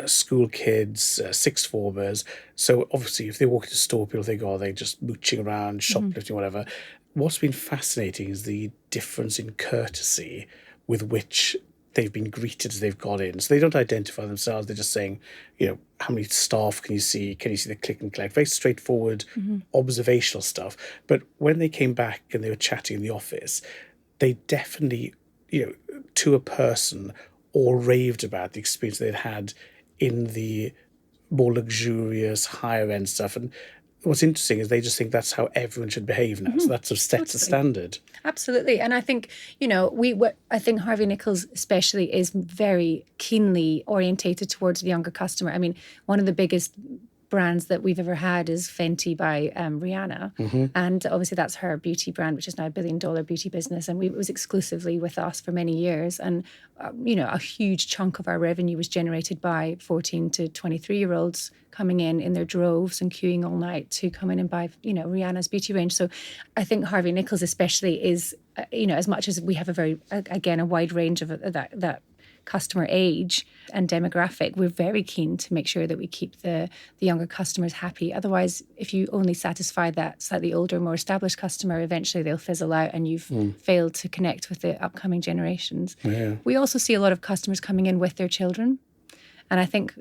Speaker 1: school kids, sixth formers. So obviously if they walk into a store, people think, oh, they're just mooching around, shoplifting, whatever. What's been fascinating is the difference in courtesy with which they've been greeted as they've got in. So they don't identify themselves. They're just saying, you know, how many staff can you see? Can you see the click and collect? Very straightforward, observational stuff. But when they came back and they were chatting in the office, they definitely, you know, to a person, all raved about the experience they'd had in the more luxurious, higher end stuff. And what's interesting is they just think that's how everyone should behave now. So that's sets a standard.
Speaker 3: Absolutely. And I think, you know, I think Harvey Nichols especially is very keenly orientated towards the younger customer. I mean, one of the biggest brands that we've ever had is Fenty by Rihanna. And obviously that's her beauty brand, which is now $1 billion beauty business. And it was exclusively with us for many years. And, a huge chunk of our revenue was generated by 14 to 23-year-olds coming in their droves and queuing all night to come in and buy, Rihanna's beauty range. So I think Harvey Nichols especially is, as much as we have a wide range of that customer age and demographic, we're very keen to make sure that we keep the younger customers happy. Otherwise, if you only satisfy that slightly older, more established customer, eventually they'll fizzle out and you've failed to connect with the upcoming generations. Yeah. We also see a lot of customers coming in with their children. And I think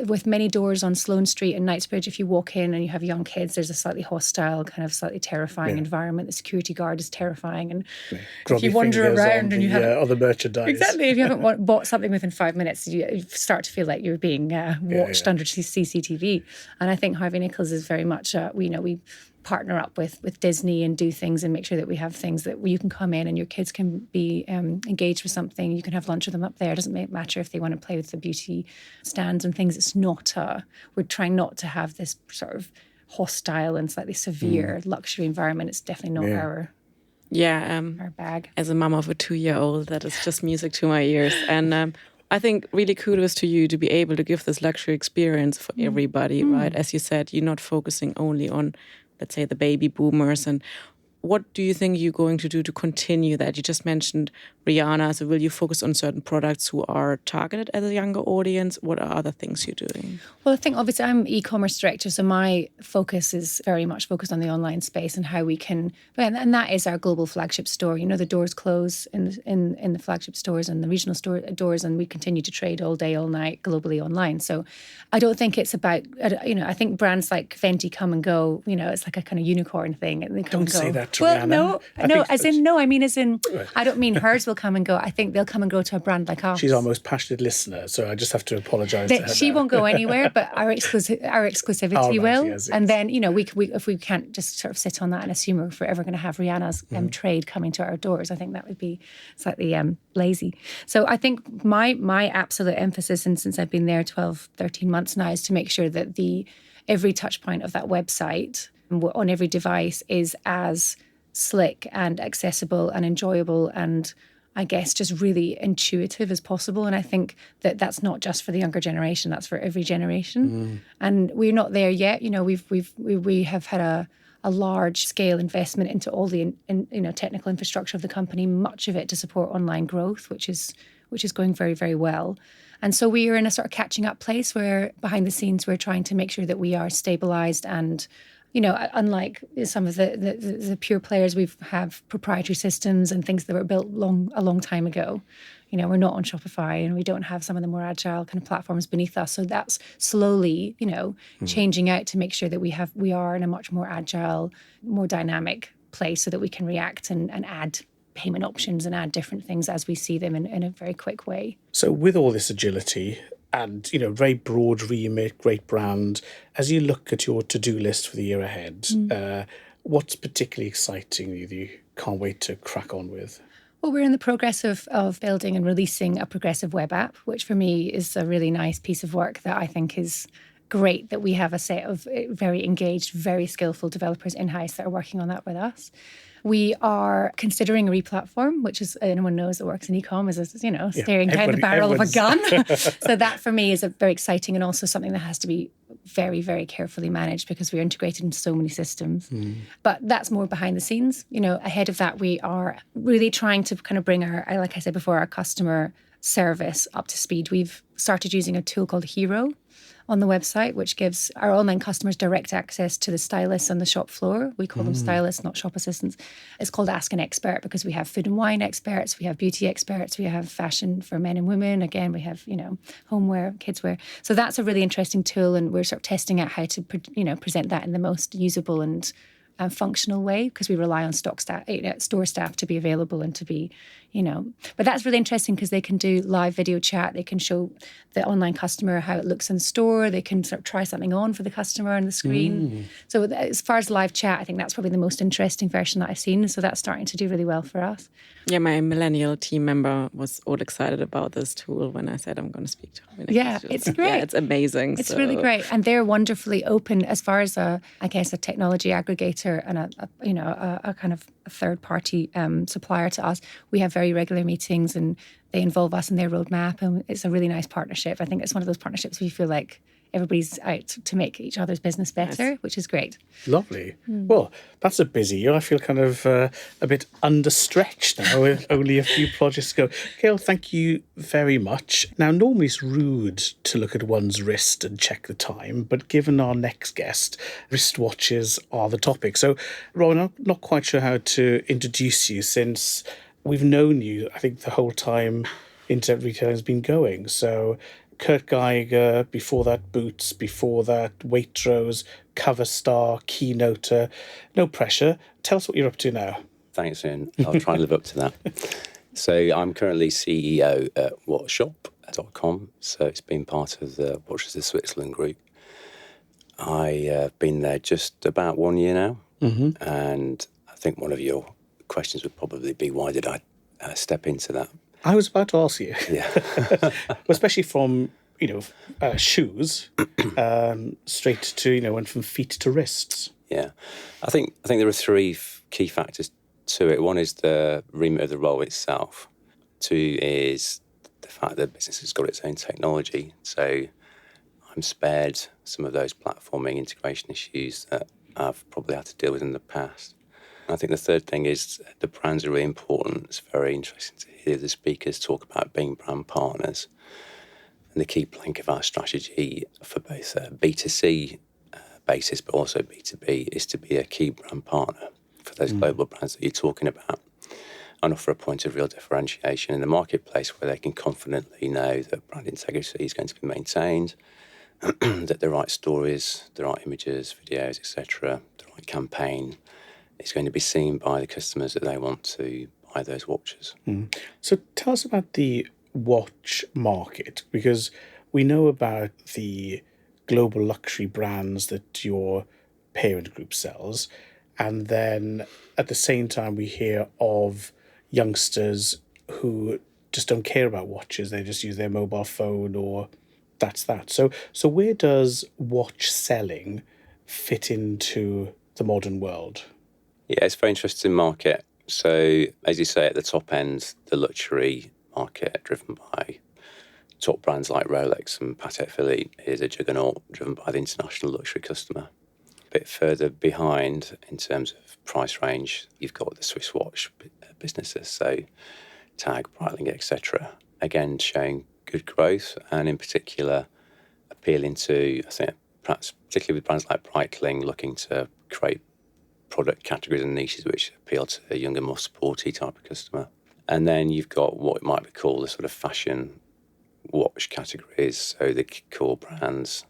Speaker 3: with many doors on Sloane Street and Knightsbridge, if you walk in and you have young kids, there's a slightly hostile, kind of slightly terrifying environment. The security guard is terrifying. And if you wander around and you have
Speaker 1: other merchandise.
Speaker 3: Exactly. If you haven't bought something within 5 minutes, you start to feel like you're being watched under CCTV. And I think Harvey Nichols is very much, we partner up with Disney and do things and make sure that we have things that you can come in and your kids can be engaged with something. You can have lunch with them up there. It doesn't matter if they want to play with the beauty stands and things. It's not we're trying not to have this sort of hostile and slightly severe luxury environment. It's definitely not our bag.
Speaker 2: As a mom of a 2-year-old, that is just music to my ears. And I think really kudos to you to be able to give this luxury experience for everybody, right? As you said, you're not focusing only on, let's say, the baby boomers. And what do you think you're going to do to continue that? You just mentioned Rihanna. So will you focus on certain products who are targeted at a younger audience? What are other things you're doing?
Speaker 3: Well, I think obviously I'm e-commerce director, so my focus is very much focused on the online space and how we can, and that is our global flagship store. The doors close in the flagship stores and the regional doors, and we continue to trade all day, all night, globally online. So I don't think it's about, I think brands like Fenty come and go. It's like a kind of unicorn thing. And they come
Speaker 1: don't
Speaker 3: and go.
Speaker 1: Say that to
Speaker 3: well,
Speaker 1: Rihanna.
Speaker 3: I mean, I don't mean hers will come and go. I think they'll come and go to a brand like ours.
Speaker 1: She's our most passionate listener, so I just have to apologise to her.
Speaker 3: She won't go anywhere, but our exclusivity will. Yes. And then, we if we can't just sort of sit on that and assume we're forever going to have Rihanna's trade coming to our doors, I think that would be slightly lazy. So I think my absolute emphasis, and since I've been there 12, 13 months now, is to make sure that every touch point of that website on every device is as slick and accessible and enjoyable and I guess just really intuitive as possible. And I think that that's not just for the younger generation, that's for every generation. And we're not there yet. We have had a large scale investment into all the technical infrastructure of the company, much of it to support online growth, which is going very, very well. And so we are in a sort of catching up place where behind the scenes we're trying to make sure that we are stabilized and unlike some of the pure players, we have proprietary systems and things that were built a long time ago. We're not on Shopify and we don't have some of the more agile kind of platforms beneath us. So that's slowly, changing out to make sure that we are in a much more agile, more dynamic place so that we can react and add payment options and add different things as we see them in a very quick way.
Speaker 1: So with all this agility, and, very broad remit, great brand. As you look at your to-do list for the year ahead, what's particularly exciting you can't wait to crack on with?
Speaker 3: Well, we're in the progress of building and releasing a progressive web app, which for me is a really nice piece of work that I think is great that we have a set of very engaged, very skillful developers in-house that are working on that with us. We are considering a replatform, which is, anyone knows that works in e-com, is, staring down the barrel of a gun. So that for me is a very exciting and also something that has to be very, very carefully managed because we're integrated into so many systems. But that's more behind the scenes. Ahead of that, we are really trying to kind of bring like I said before, our customer service up to speed. We've started using a tool called Hero on the website, which gives our online customers direct access to the stylists on the shop floor. We call them stylists, not shop assistants. It's called Ask an Expert because we have food and wine experts, we have beauty experts, we have fashion for men and women. Again, we have, homeware, kidswear. So that's a really interesting tool, and we're sort of testing out how to, present that in the most usable and functional way because we rely on store staff to be available and to be, But that's really interesting because they can do live video chat. They can show the online customer how it looks in store. They can sort of try something on for the customer on the screen. So as far as live chat, I think that's probably the most interesting version that I've seen. So that's starting to do really well for us.
Speaker 2: Yeah, my millennial team member was all excited about this tool when I said I'm going to speak to him.
Speaker 3: Yeah, it's great.
Speaker 2: Yeah, it's amazing.
Speaker 3: It's really great. And they're wonderfully open as far as a technology aggregator and a kind of a third-party supplier to us. We have very regular meetings and they involve us in their roadmap, and it's a really nice partnership. I think it's one of those partnerships where you feel like everybody's out to make each other's business better, which is great.
Speaker 1: Lovely. Well, that's a busy year. I feel kind of a bit understretched now with only a few projects to go. Gail, thank you very much. Now, normally it's rude to look at one's wrist and check the time, but given our next guest, wristwatches are the topic. So, Robin, I'm not quite sure how to introduce you since we've known you, I think, the whole time internet retailing has been going. So Kurt Geiger, before that Boots, before that Waitrose, cover star, keynoter. No pressure. Tell us what you're up to now.
Speaker 5: Thanks, Ian. I'll try and live up to that. So I'm currently CEO at Watchshop.com. So it's been part of the Watches of Switzerland group. I've been there just about 1 year now. And I think one of your questions would probably be, why did I step into that?
Speaker 1: I was about to ask you.
Speaker 5: Yeah.
Speaker 1: Especially from, shoes straight to, went from feet to wrists.
Speaker 5: Yeah. I think there are three key factors to it. One is the remit of the role itself. Two is the fact that business has got its own technology. So I'm spared some of those platforming integration issues that I've probably had to deal with in the past. I think the third thing is the brands are really important. It's very interesting to hear the speakers talk about being brand partners. And the key plank of our strategy for both B2C basis but also B2B is to be a key brand partner for those global brands that you're talking about and offer a point of real differentiation in the marketplace where they can confidently know that brand integrity is going to be maintained, that the right stories, the right images, videos, etc., the right campaign is going to be seen by the customers that they want to buy those watches.
Speaker 1: So tell us about the watch market, because we know about the global luxury brands that your parent group sells, and then at the same time we hear of youngsters who just don't care about watches. They just use their mobile phone or that's that. So where does watch selling fit into the modern world?
Speaker 5: Yeah, it's a very interesting market. So, as you say, at the top end, the luxury market driven by top brands like Rolex and Patek Philippe is a juggernaut driven by the international luxury customer. A bit further behind in terms of price range, you've got the Swiss watch businesses, so Tag, Breitling, etc. Again, showing good growth and in particular appealing to, I think, perhaps particularly with brands like Breitling looking to create product categories and niches which appeal to a younger, more sporty type of customer. And then you've got what might be called the sort of fashion watch categories, so the core brands,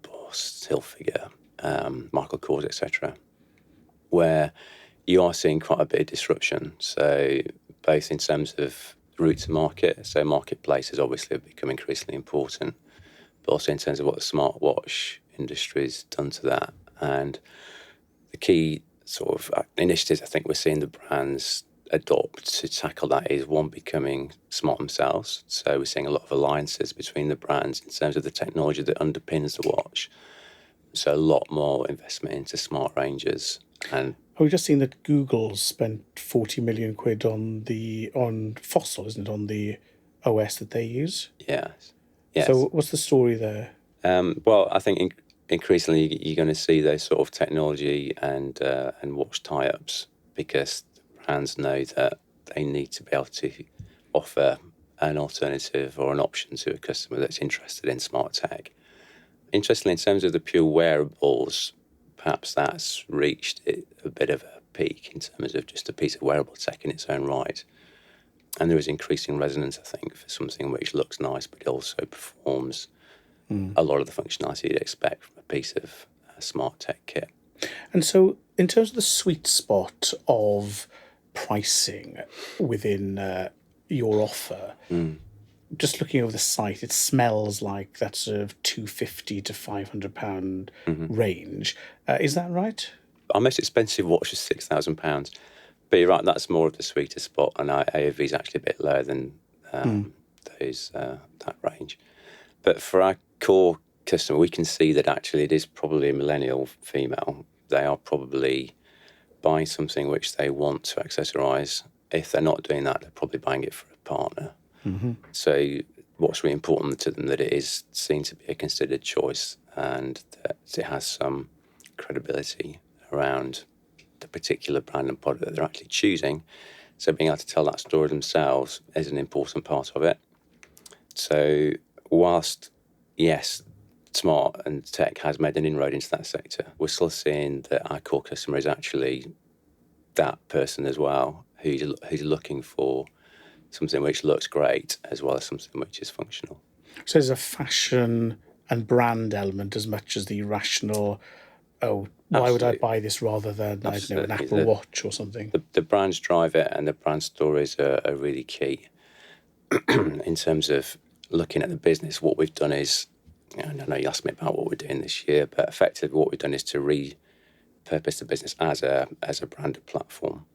Speaker 5: Boss, Hilfiger, Michael Kors, etc., where you are seeing quite a bit of disruption. So both in terms of route to market, so marketplaces obviously have become increasingly important, but also in terms of what the smartwatch industry's done to that. And the key sort of initiatives I think we're seeing the brands adopt to tackle that is one, becoming smart themselves. So we're seeing a lot of alliances between the brands in terms of the technology that underpins the watch. So a lot more investment into smart ranges. And
Speaker 1: we've just seen that Google spent 40 million quid on Fossil, isn't it, on the OS that they use?
Speaker 5: Yes.
Speaker 1: So what's the story there?
Speaker 5: Well, I think increasingly you're going to see those sort of technology and watch tie-ups because the brands know that they need to be able to offer an alternative or an option to a customer that's interested in smart tech. Interestingly, in terms of the pure wearables, perhaps that's reached a bit of a peak in terms of just a piece of wearable tech in its own right. And there is increasing resonance, I think, for something which looks nice but also performs a lot of the functionality you'd expect from a piece of smart tech kit.
Speaker 1: And so in terms of the sweet spot of pricing within your offer. Just looking over the site, it smells like that sort of £250 to £500 range. Is that right?
Speaker 5: Our most expensive watch is £6,000. But you're right, that's more of the sweeter spot, and our AOV is actually a bit lower than that range. But for our core customer, we can see that actually it is probably a millennial female. They are probably buying something which they want to accessorise. If they're not doing that, they're probably buying it for a partner. So what's really important to them that it is seen to be a considered choice and that it has some credibility around the particular brand and product that they're actually choosing. So being able to tell that story themselves is an important part of it. So whilst, yes, smart and tech has made an inroad into that sector, we're still seeing that our core customer is actually that person as well, who's looking for something which looks great as well as something which is functional.
Speaker 1: So there's a fashion and brand element as much as the rational, why would I buy this rather than, I don't know, an Apple Watch or something?
Speaker 5: The brands drive it, and the brand stories are really key. In terms of looking at the business, what we've done is, I know you asked me about what we're doing this year, but effectively what we've done is to repurpose the business as a branded platform.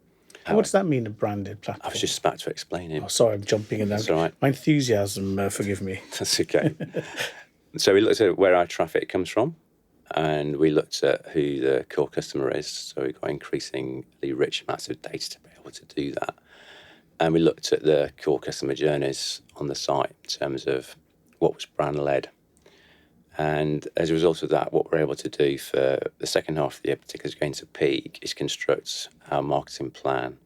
Speaker 1: What does that mean, a branded platform?
Speaker 5: I was just about to explain it.
Speaker 1: Oh, sorry, I'm jumping in there.
Speaker 5: That's all right.
Speaker 1: My enthusiasm, forgive me.
Speaker 5: That's okay. So we looked at where our traffic comes from, and we looked at who the core customer is. So we've got increasingly rich amounts of data to be able to do that. And we looked at the core customer journeys on the site in terms of what was brand-led. And as a result of that, what we're able to do for the second half of the year, particularly as going to peak, is construct our marketing plan,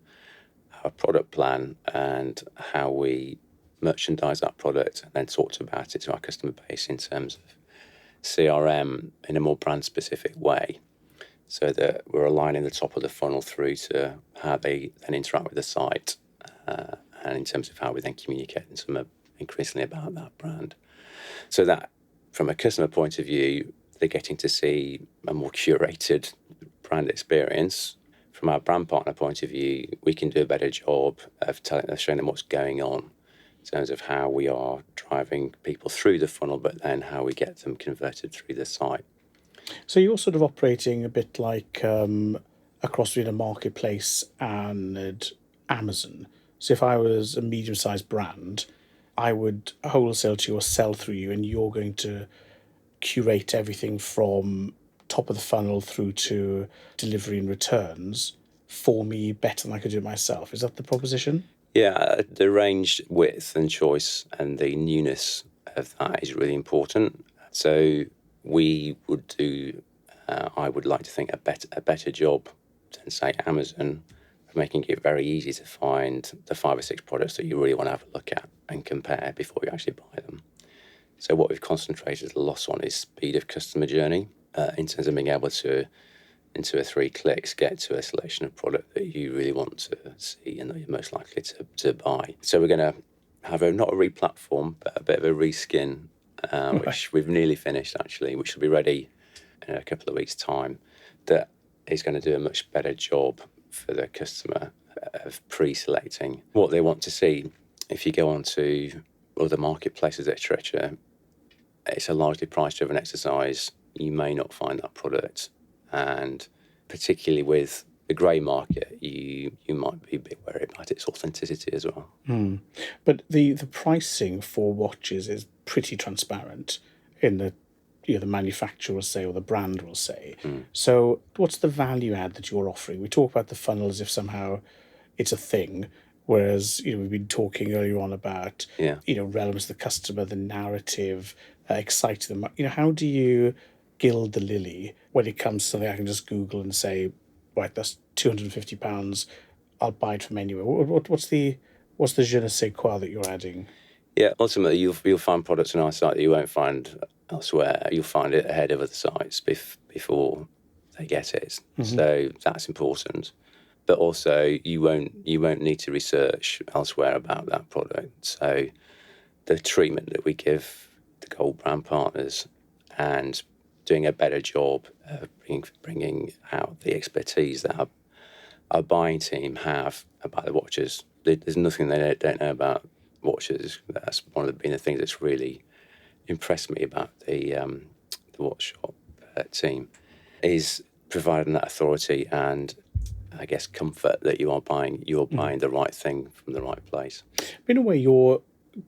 Speaker 5: our product plan, and how we merchandise that product, and then talk about it to our customer base in terms of CRM in a more brand-specific way, so that we're aligning the top of the funnel through to how they then interact with the site, and in terms of how we then communicate to them increasingly about that brand. So that, from a customer point of view, they're getting to see a more curated brand experience. From our brand partner point of view, we can do a better job of showing them what's going on in terms of how we are driving people through the funnel, but then how we get them converted through the site.
Speaker 1: So you're sort of operating a bit like across between a marketplace and Amazon. So if I was a medium-sized brand, I would wholesale to you or sell through you, and you're going to curate everything from top of the funnel through to delivery and returns for me better than I could do it myself. Is that the proposition?
Speaker 5: Yeah, the range, width and choice and the newness of that is really important. So we would do, I would like to think, a better job than, say, Amazon, of making it very easy to find the 5 or 6 products that you really want to have a look at and compare before you actually buy them. So what we've concentrated a lot on is speed of customer journey, in terms of being able to, into a 3 clicks, get to a selection of product that you really want to see and that you're most likely to buy. So we're going to have not a re-platform, but a bit of a reskin, which we've nearly finished, actually, which will be ready in a couple of weeks' time, that is going to do a much better job for the customer of pre-selecting what they want to see. If you go on to other marketplaces, etc., it's a largely price-driven exercise. You may not find that product, and particularly with the grey market, you might be a bit worried about its authenticity as well.
Speaker 1: But the pricing for watches is pretty transparent in the manufacturer will say, or the brand will say. So what's the value add that you're offering? We talk about the funnel as if somehow it's a thing, whereas we've been talking earlier on about relevance to the customer, the narrative, exciting them. How do you gild the lily when it comes to something I can just Google and say, right, that's £250, I'll buy it from anywhere? What's the je ne sais quoi that you're adding?
Speaker 5: Yeah, ultimately you'll find products on our site that you won't find elsewhere. You'll find it ahead of other sites before they get it. So that's important. But also you won't need to research elsewhere about that product. So the treatment that we give the Gold brand partners and doing a better job of bringing out the expertise that our buying team have about the watches. There's nothing they don't know about watches. That's one of the things that's really impressed me about the Watchshop team, is providing that authority and, I guess, comfort that you're buying the right thing from the right place.
Speaker 1: In a way, you're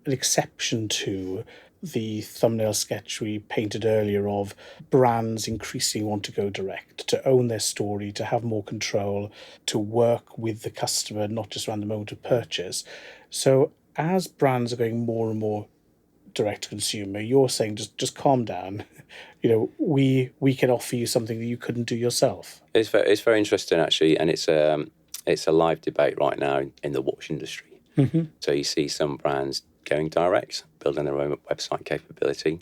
Speaker 1: an exception to the thumbnail sketch we painted earlier of brands increasingly want to go direct, to own their story, to have more control, to work with the customer, not just around the moment of purchase. So as brands are going more and more direct to consumer, you're saying just calm down. We can offer you something that you couldn't do yourself.
Speaker 5: It's very interesting, actually, and it's a live debate right now in the watch industry. Mm-hmm. So you see some brands going direct, building their own website capability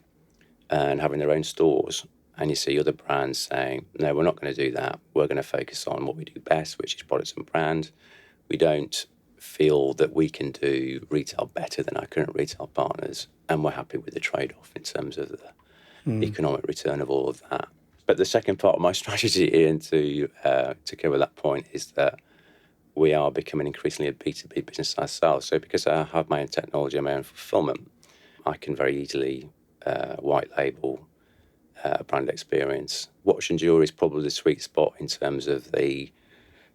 Speaker 5: and having their own stores. And you see other brands saying, no, we're not going to do that. We're going to focus on what we do best, which is products and brand. We don't feel that we can do retail better than our current retail partners. And we're happy with the trade-off in terms of the economic return of all of that. But the second part of my strategy, Ian, to cover that point, is that we are becoming increasingly a B2B business ourselves. So because I have my own technology and my own fulfillment, I can very easily white label a brand experience. Watch and jewellery is probably the sweet spot in terms of the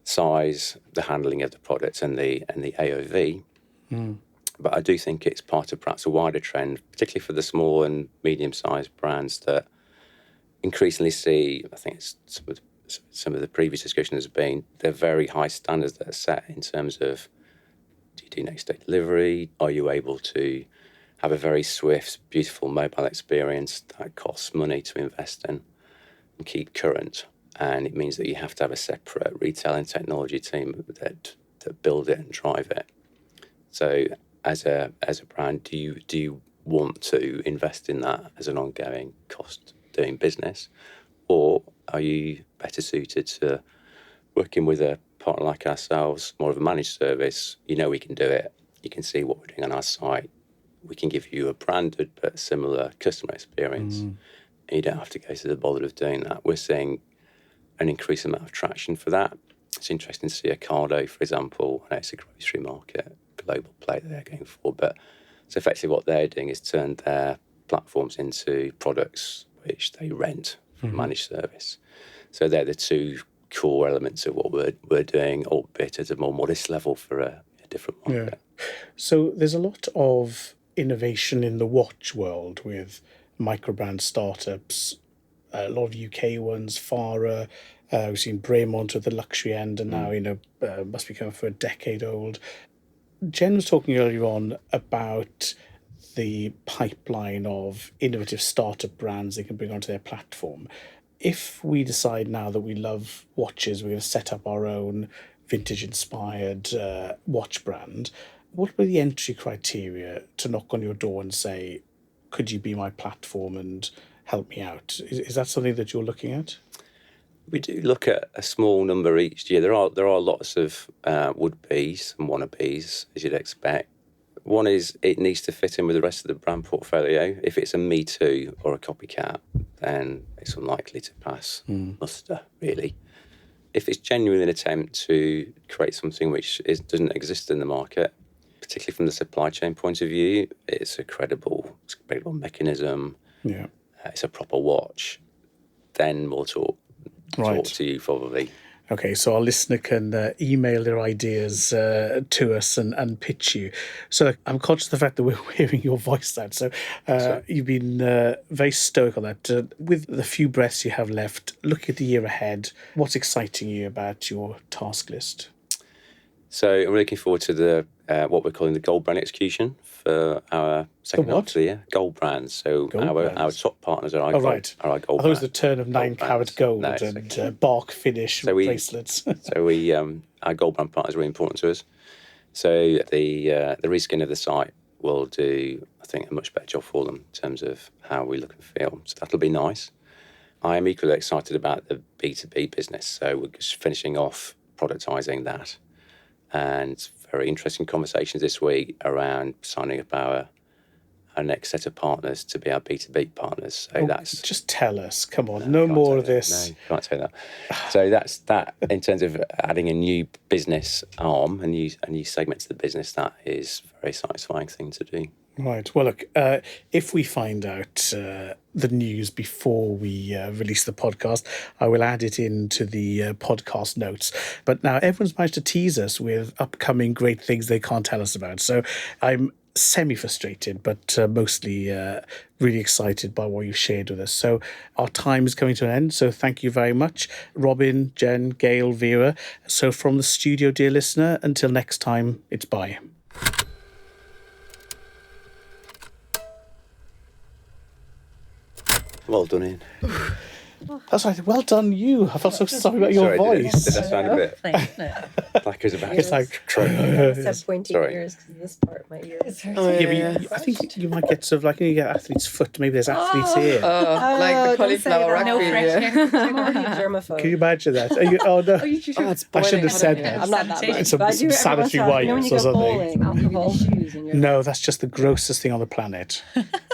Speaker 5: size, the handling of the products and the AOV. But I do think it's part of perhaps a wider trend, particularly for the small and medium-sized brands that increasingly see, I think it's some of the previous discussion has been, they're very high standards that are set in terms of, do you do next day delivery? Are you able to have a very swift, beautiful mobile experience that costs money to invest in and keep current? And it means that you have to have a separate retail and technology team that build it and drive it. So as a brand, do you want to invest in that as an ongoing cost doing business? Or are you better suited to working with a partner like ourselves, more of a managed service? We can do it. You can see what we're doing on our site. We can give you a branded but similar customer experience. And you don't have to go to the bother of doing that. We're seeing an increased amount of traction for that. It's interesting to see Ocado, for example. I know it's a grocery market, global play that they're going for, but so effectively what they're doing is turn their platforms into products which they rent from managed service. So they're the two core elements of what we're doing, albeit at a more modest level for a different market.
Speaker 1: Yeah. So there's a lot of innovation in the watch world with microbrand startups, a lot of UK ones, Vera. We've seen Bremont at the luxury end, and now must be coming for a decade old. Jen was talking earlier on about the pipeline of innovative startup brands they can bring onto their platform. If we decide now that we love watches, we're going to set up our own vintage-inspired watch brand, what were the entry criteria to knock on your door and say, could you be my platform and help me out? Is that something that you're looking at?
Speaker 5: We do look at a small number each year. There are lots of would-bes and wannabes, as you'd expect. One is it needs to fit in with the rest of the brand portfolio. If it's a me too or a copycat, then it's unlikely to pass muster, really. If it's genuinely an attempt to create something which doesn't exist in the market, particularly from the supply chain point of view, it's a credible mechanism. Yeah, it's a proper watch. Then we'll talk to you probably.
Speaker 1: Okay, so our listener can email their ideas to us and pitch you. So I'm conscious of the fact that we're hearing your voice out. So you've been very stoic on that. With the few breaths you have left, looking at the year ahead, what's exciting you about your task list?
Speaker 5: So I'm looking forward to the what we're calling the gold brand execution for our second half of the year. Gold brands. So our top partners are our gold brands.
Speaker 1: I thought it was the turn of 9-carat gold and bark finish bracelets.
Speaker 5: So our gold brand partners are really important to us. So the reskin of the site will do, I think, a much better job for them in terms of how we look and feel. So that'll be nice. I am equally excited about the B2B business. So we're just finishing off productizing that. And very interesting conversations this week around signing up our our next set of partners to be our B2B partners. So that's
Speaker 1: just tell us. Come on, no more of this.
Speaker 5: No, can't say that. So that's that. In terms of adding a new business arm, a new segment to the business, that is a very satisfying thing to do.
Speaker 1: Right. Well, look, if we find out the news before we release the podcast, I will add it into the podcast notes. But now everyone's managed to tease us with upcoming great things they can't tell us about. So I'm semi-frustrated, but mostly really excited by what you've shared with us. So our time is coming to an end. So thank you very much, Robin, Jen, Gail, Vera. So from the studio, dear listener, until next time, it's bye.
Speaker 5: Well done, Ian.
Speaker 1: That's right. Well done, you. I felt so sorry about your voice.
Speaker 5: Did that sound a bit like it was about?
Speaker 1: It's like
Speaker 4: Have pointy ears because this part of my ear is
Speaker 1: I think you might get sort of like you get athlete's foot. Maybe there's athlete's ear.
Speaker 2: Like the cauliflower rugby.
Speaker 3: No pressure.
Speaker 4: I'm already a germaphobe.
Speaker 1: Can you imagine that? Oh no!
Speaker 2: It's
Speaker 1: I shouldn't have said
Speaker 2: boiling.
Speaker 1: that.
Speaker 4: I'm not that much.
Speaker 1: Some
Speaker 4: But I do every
Speaker 1: sanitary
Speaker 4: once in a while. You know when
Speaker 1: wipes
Speaker 4: you
Speaker 1: or
Speaker 4: go
Speaker 1: something.
Speaker 4: bowling, alcohol shoes in your
Speaker 1: No, that's just the grossest thing on the planet.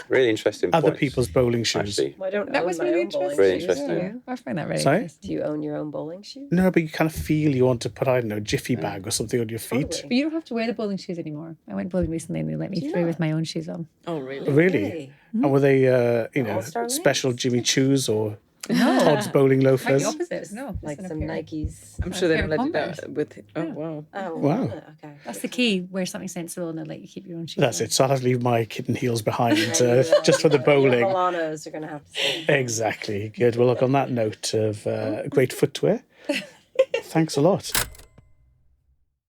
Speaker 5: Really interesting.
Speaker 1: Other
Speaker 5: points,
Speaker 1: people's bowling shoes.
Speaker 5: actually.
Speaker 4: Well, I don't
Speaker 3: That
Speaker 4: own
Speaker 3: was
Speaker 4: my
Speaker 3: really
Speaker 4: own bowling
Speaker 3: interesting.
Speaker 5: Really
Speaker 4: shoes.
Speaker 5: interesting.
Speaker 3: I find that very
Speaker 1: Sorry?
Speaker 3: interesting.
Speaker 4: Do you own your own bowling shoes?
Speaker 1: No, but you kind of feel you want to put, I don't know, jiffy bag or something on your feet.
Speaker 4: Totally.
Speaker 3: But you don't have to wear the bowling shoes anymore. I went bowling recently and they let me through with my own shoes on.
Speaker 2: Oh, really?
Speaker 1: Really? And were they,
Speaker 4: All-Star
Speaker 1: special
Speaker 4: lanes?
Speaker 1: Jimmy Choos or
Speaker 3: No.
Speaker 1: Todd's bowling
Speaker 3: Quite
Speaker 1: loafers?
Speaker 3: the opposite. No.
Speaker 4: Like
Speaker 3: just
Speaker 4: some
Speaker 3: in a pair.
Speaker 4: Nikes.
Speaker 2: I'm sure they
Speaker 3: pair
Speaker 2: don't
Speaker 3: of
Speaker 2: let you
Speaker 3: Converse.
Speaker 2: do with. Oh, wow.
Speaker 4: Oh,
Speaker 1: Wow.
Speaker 4: Okay.
Speaker 3: That's the key. Wear something sensible and they'll let you keep your own shoes
Speaker 1: That's
Speaker 3: on.
Speaker 1: it. So I'll have to leave my kitten heels behind
Speaker 4: Yeah,
Speaker 1: just for the
Speaker 4: Your
Speaker 1: bowling.
Speaker 4: Milanos are going to have to stay.
Speaker 1: Exactly. Good. Well, look, on that note of great footwear, thanks a lot.